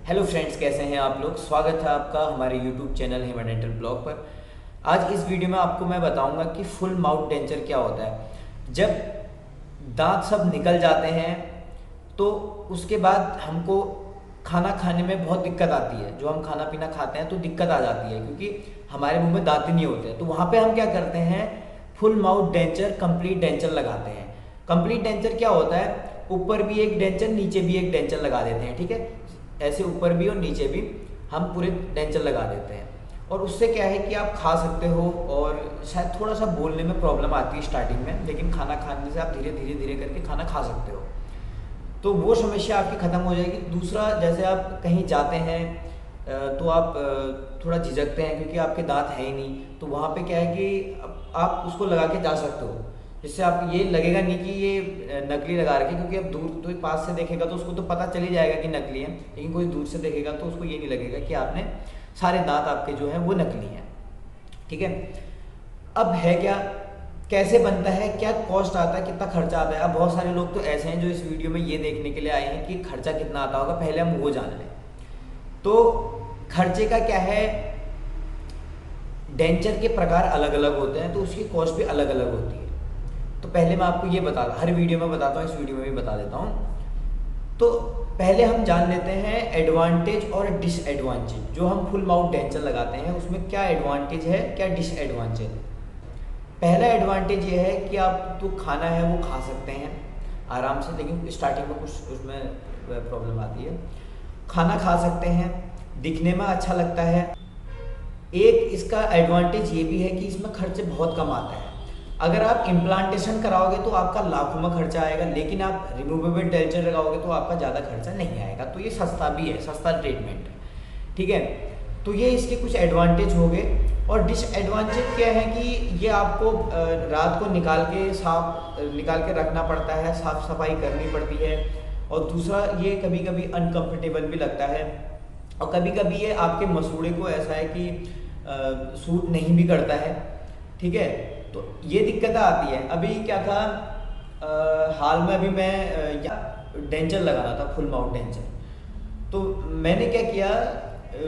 Hello friends, कैसे हैं आप लोग। स्वागत है आपका हमारे YouTube channel Hema dental blog पर। आज इस वीडियो में आपको मैं बताऊंगा कि फुल माउथ डेंचर क्या होता है। जब दांत सब निकल जाते हैं तो उसके बाद हमको खाना खाने में बहुत दिक्कत आती है। जो हम खाना पीना खाते हैं तो दिक्कत आ जाती है क्योंकि हमारे मुंह में दांत ही नहीं होते हैं। तो वहाँ पे हम क्या करते हैं, full mouth denture, complete denture लगाते हैं। कंप्लीट डेंचर क्या होता है, ऊपर भी एक डेंचर नीचे भी एक डेंचर लगा देते हैं। ठीक है, ऐसे ऊपर भी और नीचे भी हम पूरे डेंचर लगा देते हैं। और उससे क्या है कि आप खा सकते हो और शायद थोड़ा सा बोलने में प्रॉब्लम आती है स्टार्टिंग में, लेकिन खाना खाने से आप धीरे धीरे धीरे करके खाना खा सकते हो। तो वो समस्या आपकी ख़त्म हो जाएगी। दूसरा, जैसे आप कहीं जाते हैं तो आप थोड़ा झिझकते हैं क्योंकि आपके दांत है ही नहीं, तो वहाँ पे क्या है कि आप उसको लगा के जा सकते हो, जिससे आप ये लगेगा नहीं कि ये नकली लगा रखे। क्योंकि अब दूर तो पास से देखेगा तो उसको तो पता चल ही जाएगा कि नकली है, लेकिन कोई दूर से देखेगा तो उसको ये नहीं लगेगा कि आपने सारे दांत आपके जो हैं वो नकली हैं। ठीक है, अब है क्या, कैसे बनता है, क्या कॉस्ट आता है, कितना खर्चा आता है। अब बहुत सारे लोग तो ऐसे हैं जो इस वीडियो में ये देखने के लिए आए हैं कि खर्चा कितना आता होगा। पहले हम वो जान लें। तो खर्चे का क्या है, डेंचर के प्रकार अलग अलग होते हैं तो उसकी कॉस्ट भी अलग अलग होती है। तो पहले मैं आपको ये हर वीडियो में बताता हूँ, इस वीडियो में भी बता देता हूँ। तो पहले हम जान लेते हैं एडवांटेज और डिसएडवांटेज। जो हम फुल माउथ डेंचर लगाते हैं उसमें क्या एडवांटेज है, क्या डिसएडवांटेज है। पहला एडवांटेज ये है कि आप जो खाना है वो खा सकते हैं आराम से, लेकिन स्टार्टिंग में कुछ उसमें प्रॉब्लम आती है। खाना खा सकते हैं, दिखने में अच्छा लगता है। एक इसका एडवांटेज ये भी है कि इसमें खर्चे बहुत कम आता है। अगर आप इम्प्लांटेशन कराओगे तो आपका लाखों में खर्चा आएगा, लेकिन आप रिमूवेबल डेंचर लगाओगे तो आपका ज़्यादा खर्चा नहीं आएगा। तो ये सस्ता भी है, सस्ता ट्रीटमेंट है। ठीक है, तो ये इसके कुछ एडवांटेज हो गए। और डिसएडवांटेज क्या है कि ये आपको रात को निकाल के रखना पड़ता है, साफ़ सफाई करनी पड़ती है। और दूसरा, ये कभी कभी अनकम्फर्टेबल भी लगता है। और कभी कभी ये आपके मसूड़े को ऐसा है कि सूट नहीं भी करता है। ठीक है, तो ये दिक्कत आती है। अभी क्या था, हाल में अभी मैं डेंचर लगाना था, फुल माउथ डेंचर। तो मैंने क्या किया,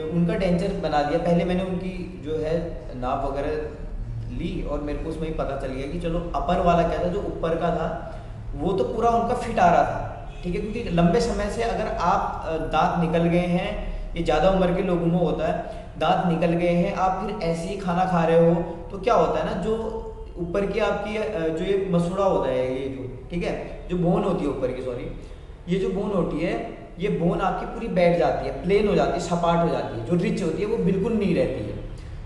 उनका डेंचर बना दिया। पहले मैंने उनकी जो है नाप वगैरह ली और मेरे को उसमें ही पता चल गया कि चलो अपर वाला क्या था, जो ऊपर का था वो तो पूरा उनका फिट आ रहा था। ठीक है, क्योंकि लंबे समय से अगर आप दांत निकल गए हैं, ये ज़्यादा उम्र के लोगों में होता है, दांत निकल गए हैं, आप फिर ऐसे ही खाना खा रहे हो तो क्या होता है ना, जो ऊपर की आपकी जो ये मसूड़ा होता है, ये जो, ठीक है, जो बोन होती है ऊपर की, सॉरी, ये जो बोन होती है, ये बोन आपकी पूरी बैठ जाती है, प्लेन हो जाती है, सपाट हो जाती है। जो रिच होती है वो बिल्कुल नहीं रहती है।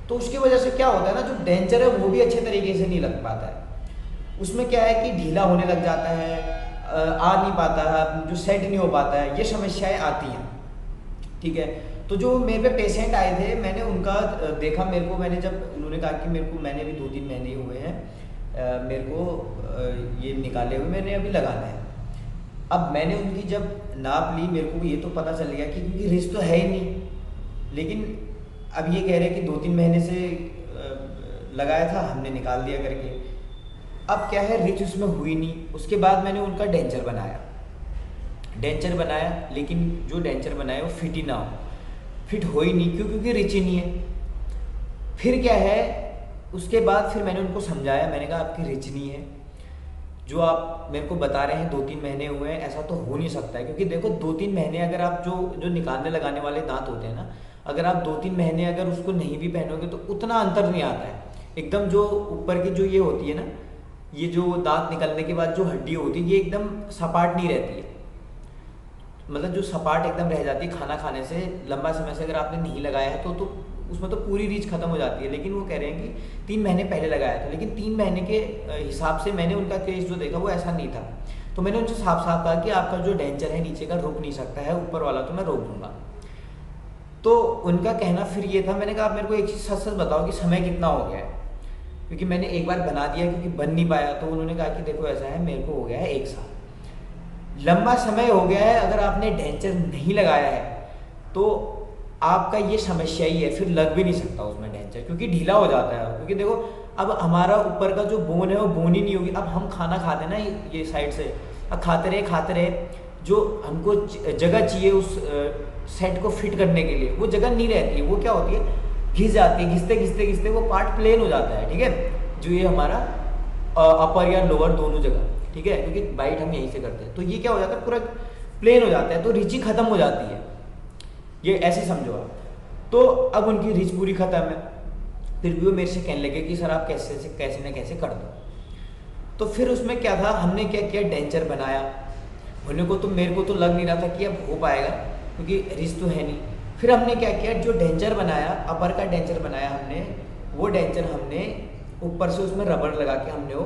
तो उसकी वजह से क्या होता है ना, जो डेंचर है वो भी अच्छे तरीके से नहीं लग पाता है। उसमें क्या है कि ढीला होने लग जाता है, आ नहीं पाता है, जो सेट नहीं हो पाता है, ये समस्याएं आती हैं। ठीक है, तो जो मेरे पे पेशेंट आए थे, मैंने उनका देखा, मेरे को, मैंने जब उन्होंने कहा कि मेरे को, मैंने भी 2-3 महीने हुए हैं मेरे को ये निकाले हुए, मैंने अभी लगाना है। अब मैंने उनकी जब नाप ली, मेरे को ये तो पता चल गया कि क्योंकि रिस्क तो है ही नहीं, लेकिन अब ये कह रहे हैं कि 2-3 महीने से लगाया था, हमने निकाल दिया करके। अब क्या है, रिच उसमें हुई नहीं। उसके बाद मैंने उनका डेंचर बनाया, लेकिन जो डेंचर बनाया वो फिट ही ना हो, फिट हो ही नहीं, क्योंकि रिच ही नहीं है। फिर क्या है, उसके बाद फिर मैंने उनको समझाया, मैंने कहा आपकी रिच नहीं है, जो आप मेरे को बता रहे हैं 2-3 महीने हुए हैं, ऐसा तो हो नहीं सकता है। क्योंकि देखो 2-3 महीने अगर आप जो निकालने लगाने वाले दांत होते हैं ना, अगर आप 2-3 महीने अगर उसको नहीं भी पहनोगे तो उतना अंतर नहीं आता है। एकदम जो ऊपर की जो ये होती है ना, ये जो दांत निकलने के बाद जो हड्डी होती है, ये एकदम सपाट नहीं रहती है। मतलब जो सपाट एकदम रह जाती है खाना खाने से, लंबा समय से अगर आपने नहीं लगाया है तो उसमें तो पूरी रीच खत्म हो जाती है। लेकिन वो कह रहे हैं कि 3 महीने पहले लगाया था, लेकिन 3 महीने के हिसाब से मैंने उनका केस जो देखा वो ऐसा नहीं था। तो मैंने उनसे साफ साफ कहा कि आपका जो डेंचर है नीचे का रुक नहीं सकता है, ऊपर वाला तो मैं रोक दूंगा। तो उनका कहना फिर ये था, मैंने कहा आप मेरे को एक चीज़ सच सच बताओ कि समय कितना हो गया है, क्योंकि मैंने एक बार बना दिया क्योंकि बन नहीं पाया। तो उन्होंने कहा कि देखो ऐसा है, मेरे को हो गया है 1 साल, लंबा समय हो गया है। अगर आपने डेंचर नहीं लगाया है तो आपका ये समस्या ही है, फिर लग भी नहीं सकता उसमें डेंचर, क्योंकि ढीला हो जाता है। क्योंकि देखो अब हमारा ऊपर का जो बोन है वो बोन ही नहीं होगी। अब हम खाना खाते हैं ना ये साइड से, अब खाते रहे जो हमको जगह चाहिए उस सेट को फिट करने के लिए, वो जगह नहीं रहती है। वो क्या होती है, घिस जाती है, घिसते घिसते घिसते वो पार्ट प्लेन हो जाता है, ठीक है, जो ये हमारा अपर या लोअर दोनों जगह, ठीक है, क्योंकि बाइट हम यहीं से करते हैं। तो ये क्या हो जाता है, पूरा प्लेन हो जाता है, तो रिच ही खत्म हो जाती है, ये ऐसे समझो आप। तो अब उनकी रिच पूरी खत्म है, फिर भी वो मेरे से कहने लगे कि सर आप कैसे ना कैसे कर दो। तो फिर उसमें क्या था, हमने क्या किया, डेंचर बनाया। होने को तो मेरे को तो लग नहीं रहा था कि अब हो पाएगा, क्योंकि रिच तो है नहीं। फिर हमने क्या किया, जो डेंचर बनाया, अपर का डेंचर बनाया हमने, वो डेंचर हमने ऊपर से उसमें रबर लगा के हमने वो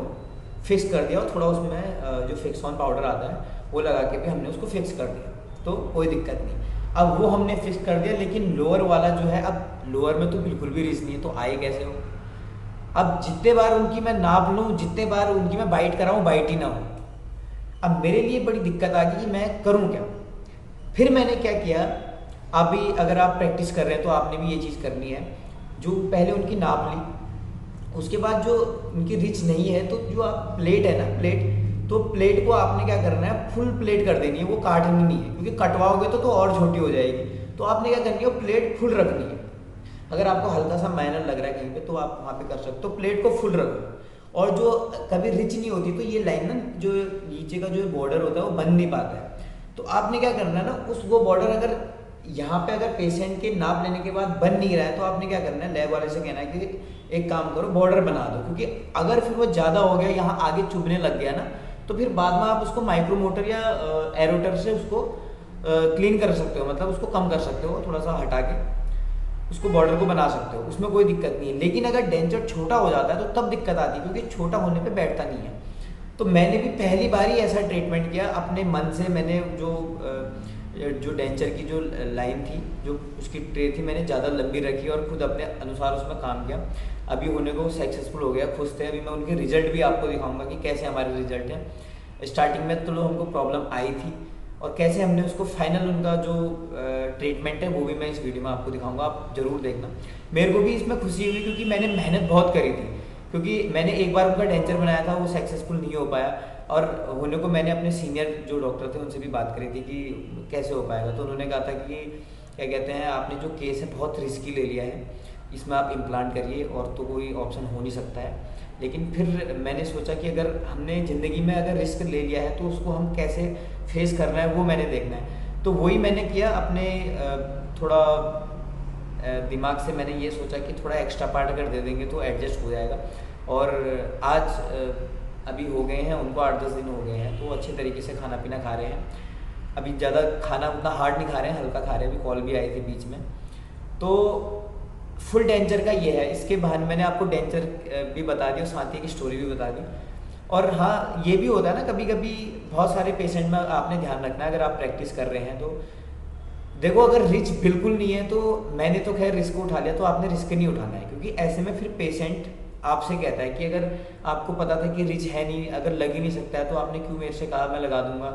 फिक्स कर दिया, और थोड़ा उसमें जो फिक्स ऑन पाउडर आता है वो लगा के भी हमने उसको फिक्स कर दिया, तो कोई दिक्कत नहीं। अब वो हमने फिक्स कर दिया, लेकिन लोअर वाला जो है, अब लोअर में तो बिल्कुल भी रिच नहीं है, तो आए कैसे हो। अब जितने बार उनकी मैं नाप लूँ, जितने बार उनकी मैं बाइट कराऊँ, बाइट ही ना हो। अब मेरे लिए बड़ी दिक्कत आ गई कि मैं करूँ क्या। फिर मैंने क्या किया, अभी अगर आप प्रैक्टिस कर रहे हैं तो आपने भी ये चीज़ करनी है, जो पहले उनकी नाप ली, उसके बाद जो उनकी रिच नहीं है, तो जो आप प्लेट है ना, तो प्लेट को आपने क्या करना है, फुल प्लेट कर देनी है, वो काटनी नहीं है, क्योंकि कटवाओगे तो और छोटी हो जाएगी। तो आपने क्या करनी है, प्लेट फुल रखनी है। अगर आपको हल्का सा माइनर लग रहा है कहीं पे, तो आप वहाँ पे कर सकते हो, प्लेट को फुल रखो। और जो कभी रिच नहीं होती, तो ये लाइन ना, जो नीचे का जो बॉर्डर होता है वो बन नहीं पाता है। तो आपने क्या करना है ना, वो बॉर्डर अगर यहाँ पे अगर पेशेंट के नाप लेने के बाद बन नहीं रहा है, तो आपने क्या करना है, लैब वाले से कहना है कि एक काम करो, बॉर्डर बना दो। क्योंकि अगर फिर वो ज़्यादा हो गया, यहाँ आगे चुभने लग गया ना, तो फिर बाद में आप उसको माइक्रोमोटर या एरोटर से उसको क्लीन कर सकते हो, मतलब उसको कम कर सकते हो, थोड़ा सा हटा के उसको बॉर्डर को बना सकते हो, उसमें कोई दिक्कत नहीं है। लेकिन अगर डेंचर छोटा हो जाता है तो तब दिक्कत आती है, क्योंकि छोटा होने पे बैठता नहीं है। तो मैंने भी पहली बार ही ऐसा ट्रीटमेंट किया अपने मन से। मैंने जो डेंचर की जो लाइन थी, जो उसकी ट्रे थी, मैंने ज़्यादा लंबी रखी और खुद अपने अनुसार उसमें काम किया। अभी होने को सक्सेसफुल हो गया, खुश थे। अभी मैं उनके रिजल्ट भी आपको दिखाऊंगा कि कैसे हमारे रिजल्ट हैं। स्टार्टिंग में तो हमको प्रॉब्लम आई थी, और कैसे हमने उसको फाइनल उनका जो ट्रीटमेंट है वो भी मैं इस वीडियो में आपको दिखाऊंगा, आप ज़रूर देखना। मेरे को भी इसमें खुशी हुई, क्योंकि मैंने मेहनत बहुत करी थी, क्योंकि मैंने एक बार उनका डेंचर बनाया था, वो सक्सेसफुल नहीं हो पाया। और होने को मैंने अपने सीनियर जो डॉक्टर थे उनसे भी बात करी थी कि कैसे हो पाएगा। तो उन्होंने कहा था कि क्या कहते हैं, आपने जो केस है बहुत रिस्की ले लिया है, इसमें आप इम्प्लांट करिए, और तो कोई ऑप्शन हो नहीं सकता है। लेकिन फिर मैंने सोचा कि अगर हमने ज़िंदगी में अगर रिस्क ले लिया है, तो उसको हम कैसे फेस करना है वो मैंने देखना है। तो वही मैंने किया, अपने थोड़ा दिमाग से मैंने ये सोचा कि थोड़ा एक्स्ट्रा पार्ट अगर दे देंगे तो एडजस्ट हो जाएगा। और आज अभी हो गए हैं उनको 8-10 दिन हो गए हैं, तो अच्छे तरीके से खाना पीना खा रहे हैं। अभी ज़्यादा खाना उतना हार्ड नहीं खा रहे हैं, हल्का खा रहे हैं। अभी कॉल भी आई थी बीच में। तो फुल डेंचर का ये है। इसके बहाने मैंने आपको डेंचर भी बता दी और साथ ही की स्टोरी भी बता दी। और हाँ, ये भी होता है ना, कभी कभी बहुत सारे पेशेंट में आपने ध्यान रखना है, अगर आप प्रैक्टिस कर रहे हैं तो देखो, अगर रिस्क बिल्कुल नहीं है, तो मैंने तो खैर रिस्क उठा लिया, तो आपने रिस्क नहीं उठाना है। क्योंकि ऐसे में फिर पेशेंट आपसे कहता है कि अगर आपको पता था कि रिच है नहीं, अगर लग ही नहीं सकता है, तो आपने क्यों मेरे से कहा मैं लगा दूंगा।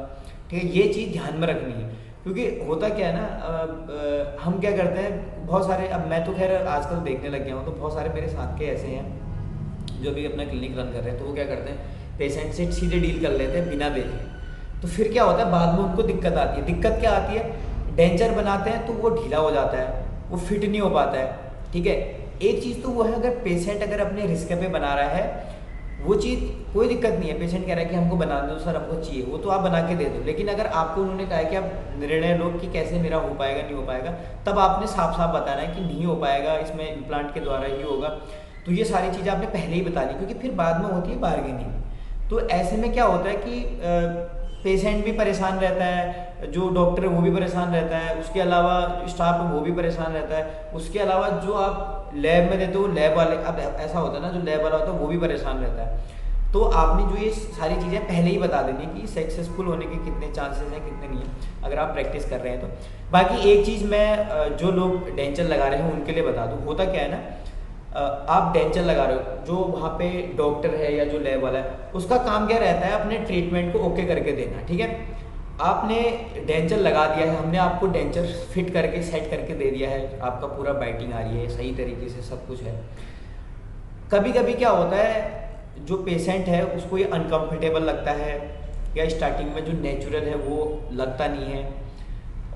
ठीक है, ये चीज़ ध्यान में रखनी है। क्योंकि होता क्या है ना, हम क्या करते हैं, बहुत सारे, अब मैं तो खैर आजकल देखने लग गया हूँ, तो बहुत सारे मेरे साथ के ऐसे हैं जो भी अपना क्लिनिक रन कर रहे हैं। तो वो क्या करते हैं, पेशेंट से सीधे डील कर लेते हैं बिना देखे। तो फिर क्या होता है, बाद में उनको दिक्कत आती है। दिक्कत क्या आती है, डेंचर बनाते हैं तो वो ढीला हो जाता है, वो फिट नहीं हो पाता है। ठीक है, एक चीज़ तो वो है, अगर पेशेंट अगर अपने रिस्क पे बना रहा है, वो चीज़ कोई दिक्कत नहीं है। पेशेंट कह रहा है कि हमको बना दो सर, हमको चाहिए, वो तो आप बना के दे दो। लेकिन अगर आपको उन्होंने कहा है कि आप निर्णय लो कि कैसे मेरा हो पाएगा नहीं हो पाएगा, तब आपने साफ साफ बताना है कि नहीं हो पाएगा, इसमें इम्प्लांट के द्वारा ही होगा। तो ये सारी चीज़ें आपने पहले ही बता दी, क्योंकि फिर बाद में होती है बार्गेनिंग। तो ऐसे में क्या होता है कि पेशेंट भी परेशान रहता है, जो डॉक्टर है वो भी परेशान रहता है, उसके अलावा स्टाफ है वो भी परेशान रहता है, उसके अलावा जो आप लैब में देते हो लैब वाले, अब ऐसा होता है ना, जो लैब वाला होता है वो भी परेशान रहता है। तो आपने जो ये सारी चीज़ें पहले ही बता देनी कि सक्सेसफुल होने के कितने चांसेस हैं, कितने नहीं हैं, अगर आप प्रैक्टिस कर रहे हैं तो। बाकी एक चीज़ मैं जो लोग डेंचर लगा रहे हैं उनके लिए बता दूँ, होता क्या है ना, आप डेंचर लगा रहे हो, जो वहाँ पे डॉक्टर है या जो लैब वाला है, उसका काम क्या रहता है, अपने ट्रीटमेंट को ओके करके देना। ठीक है, आपने डेंचर लगा दिया है, हमने आपको डेंचर फिट करके सेट करके दे दिया है, आपका पूरा बाइटिंग आ रही है, सही तरीके से सब कुछ है। कभी कभी क्या होता है, जो पेशेंट है उसको ये अनकंफर्टेबल लगता है, या स्टार्टिंग में जो नेचुरल है वो लगता नहीं है,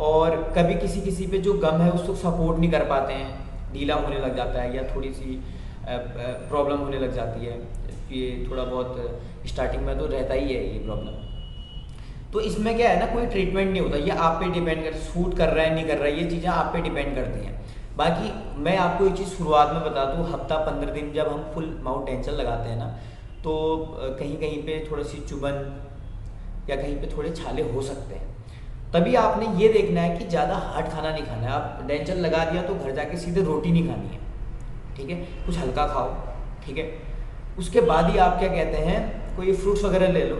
और कभी किसी किसी पे जो गम है उसको सपोर्ट नहीं कर पाते हैं, ढीला होने लग जाता है या थोड़ी सी प्रॉब्लम होने लग जाती है। ये थोड़ा बहुत स्टार्टिंग में तो रहता ही है ये प्रॉब्लम। तो इसमें क्या है ना, कोई ट्रीटमेंट नहीं होता, ये आप पे डिपेंड कर, सूट कर रहा है नहीं कर रहा है, ये चीज़ें आप पे डिपेंड करती हैं। बाकी मैं आपको एक चीज़ शुरुआत में बता दूँ, हफ्ता 15 दिन जब हम फुल माउथ टेंशन लगाते हैं ना, तो कहीं कहीं पे थोड़ी सी चुभन या कहीं पे थोड़े छाले हो सकते हैं। तभी आपने ये देखना है कि ज़्यादा हार्ड खाना नहीं खाना है। आप डेंचर लगा दिया तो घर जाके सीधे रोटी नहीं खानी है, ठीक है, कुछ हल्का खाओ, ठीक है। उसके बाद ही आप क्या कहते हैं, कोई फ्रूट्स वगैरह ले लो,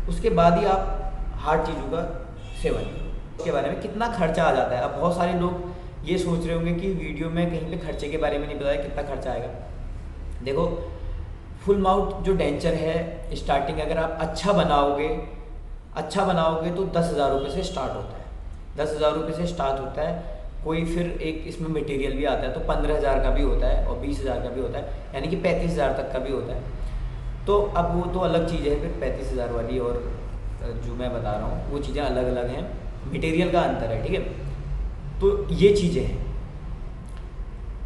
उसके बाद ही आप हार्ड चीज़ों का सेवन करो। के बारे में कितना खर्चा आ जाता है, अब बहुत सारे लोग ये सोच रहे होंगे कि वीडियो में कहीं पे खर्चे के बारे में नहीं बताया कितना खर्चा आएगा। देखो, फुल माउथ जो डेंचर है, स्टार्टिंग अगर आप अच्छा बनाओगे तो 10,000 रुपये से स्टार्ट होता है, 10,000 रुपये से स्टार्ट होता है। कोई फिर एक इसमें मटेरियल भी आता है तो 15,000 का भी होता है और 20,000 का भी होता है, यानी कि 35,000 तक का भी होता है। तो अब वो तो अलग चीज़ है, फिर 35,000 वाली और जो मैं बता रहा हूँ वो चीज़ें अलग अलग हैं, मटेरियल का अंतर है, ठीक है। तो ये चीज़ें हैं।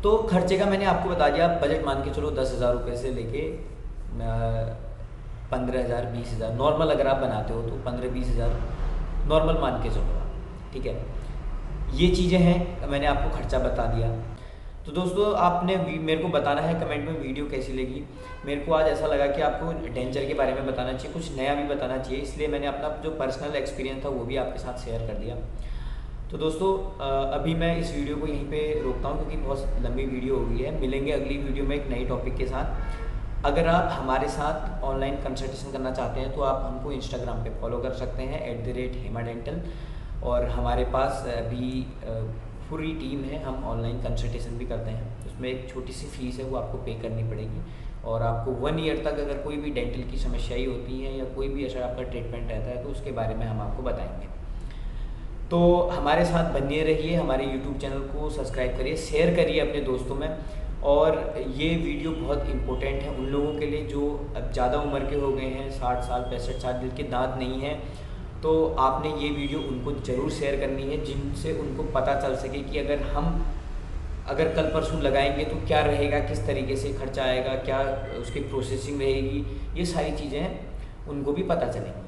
तो खर्चे का मैंने आपको बता दिया, आप बजट मान के चलो 10,000 रुपये से लेके 15,000 20,000, नॉर्मल अगर आप बनाते हो तो 15-20,000 नॉर्मल मान के चलो आप, ठीक है। ये चीज़ें हैं, मैंने आपको खर्चा बता दिया। तो दोस्तों, आपने मेरे को बताना है कमेंट में वीडियो कैसी लगी। मेरे को आज ऐसा लगा कि आपको डेंचर के बारे में बताना चाहिए, कुछ नया भी बताना चाहिए, इसलिए मैंने अपना जो पर्सनल एक्सपीरियंस था वो भी आपके साथ शेयर कर दिया। तो दोस्तों, अभी मैं इस वीडियो को यहीं पे रोकता हूँ क्योंकि बहुत लंबी वीडियो हो गई है। मिलेंगे अगली वीडियो में एक नई टॉपिक के साथ। अगर आप हमारे साथ ऑनलाइन कंसल्टेशन करना चाहते हैं तो आप हमको इंस्टाग्राम पे फॉलो कर सकते हैं @HemaDental, और हमारे पास अभी पूरी टीम है, हम ऑनलाइन कंसल्टेशन भी करते हैं। उसमें एक छोटी सी फीस है, वो आपको पे करनी पड़ेगी, और आपको 1 ईयर तक अगर कोई भी डेंटल की समस्याएं होती हैं या कोई भी ऐसा आपका ट्रीटमेंट रहता है तो उसके बारे में हम आपको बताएंगे। तो हमारे साथ बने रहिए, हमारे यूट्यूब चैनल को सब्सक्राइब करिए, शेयर करिए अपने दोस्तों में। और ये वीडियो बहुत इम्पोर्टेंट है उन लोगों के लिए जो अब ज़्यादा उम्र के हो गए हैं, 60 साल 65 साल, जिनके दांत नहीं हैं। तो आपने ये वीडियो उनको ज़रूर शेयर करनी है, जिनसे उनको पता चल सके कि अगर कल परसों लगाएंगे तो क्या रहेगा, किस तरीके से खर्चा आएगा, क्या उसकी प्रोसेसिंग रहेगी, ये सारी चीज़ें उनको भी पता चलेंगी।